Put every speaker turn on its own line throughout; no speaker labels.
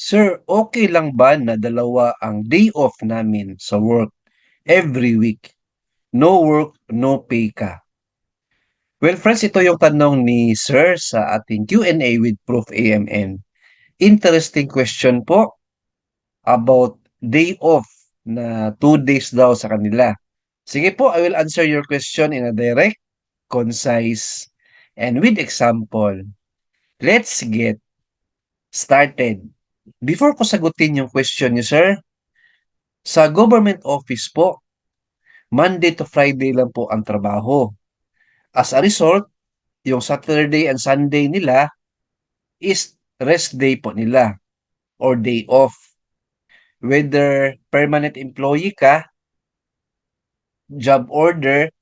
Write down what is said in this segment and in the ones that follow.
Sir, okay lang ba na dalawa ang day off namin sa work every week? No work, no pay ka. Well, friends, ito yung tanong ni Sir sa ating Q&A with Proof AMN. Interesting question po about day off na 2 days daw sa kanila. Sige po, I will answer your question in a direct, concise, and with example. Let's get started. Before ko sagutin yung question niyo, sir, sa government office po, Monday to Friday lang po ang trabaho. As a result, yung Saturday and Sunday nila is rest day po nila or day off. Whether permanent employee ka, job order,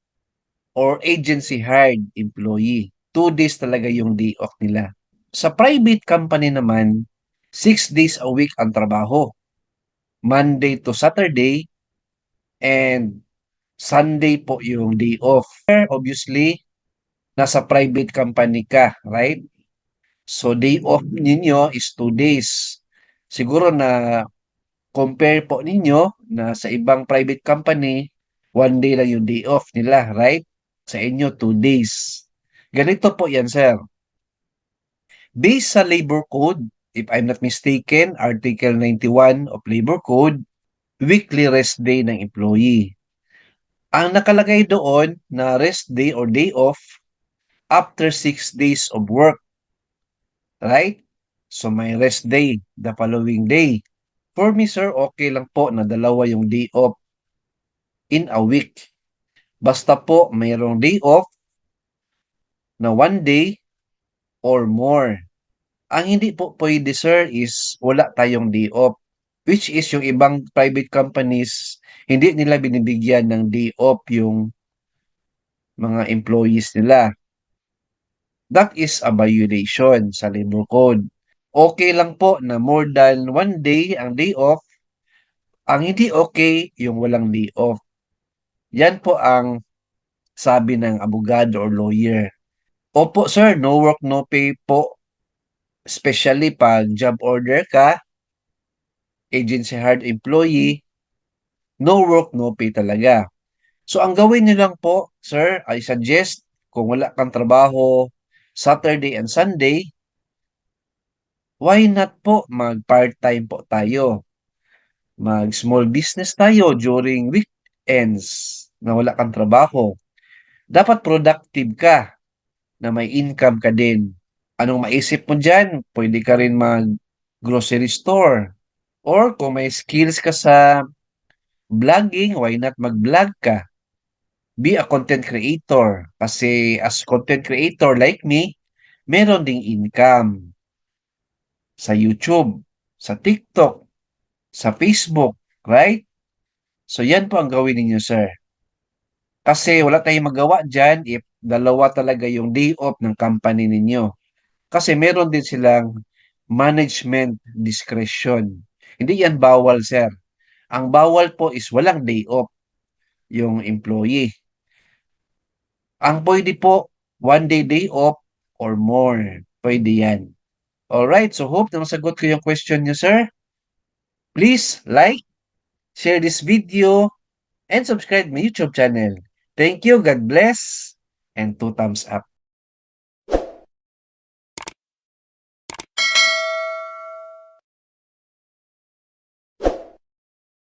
or agency hired employee. 2 days talaga yung day off nila. Sa private company naman, 6 days a week ang trabaho. Monday to Saturday and Sunday po yung day off. Obviously, nasa private company ka, right? So, day off ninyo is 2 days. Siguro na compare po ninyo na sa ibang private company, 1 day lang yung day off nila, right? Sa inyo, 2 days. Ganito po yan, sir. Based sa labor code, if I'm not mistaken, Article 91 of Labor Code, weekly rest day ng employee. Ang nakalagay doon na rest day or day off after 6 days of work, right? So may rest day the following day. For me, sir, okay lang po na dalawa yung day off in a week. Basta po mayroong day off na 1 day or more. Ang hindi po pwede, sir, is wala tayong day off. Which is yung ibang private companies, hindi nila binibigyan ng day off yung mga employees nila. That is a violation sa labor code. Okay lang po na more than 1 day ang day off. Ang hindi okay, yung walang day off. Yan po ang sabi ng abogado or lawyer. Opo sir, no work, no pay po. Especially pag job order ka, agency hired employee, no work, no pay talaga. So ang gawin niyo lang po, sir, I suggest kung wala kang trabaho Saturday and Sunday, why not po mag-part-time po tayo? Mag-small business tayo during weekends na wala kang trabaho. Dapat productive ka na may income ka din. Anong maisip mo dyan? Pwede ka rin mag-grocery store. Or kung may skills ka sa vlogging, why not mag-vlog ka? Be a content creator. Kasi as content creator like me, meron ding income sa YouTube, sa TikTok, sa Facebook, right? So yan po ang gawin ninyo, sir. Kasi wala tayong magawa dyan if dalawa talaga yung day off ng company ninyo. Kasi meron din silang management discretion. Hindi yan bawal, sir. Ang bawal po is walang day off yung employee. Ang pwede po, 1 day off or more. Pwede yan. Alright, so hope na masagot ko yung question nyo, sir. Please like, share this video, and subscribe my YouTube channel. Thank you, God bless, and 2 thumbs up.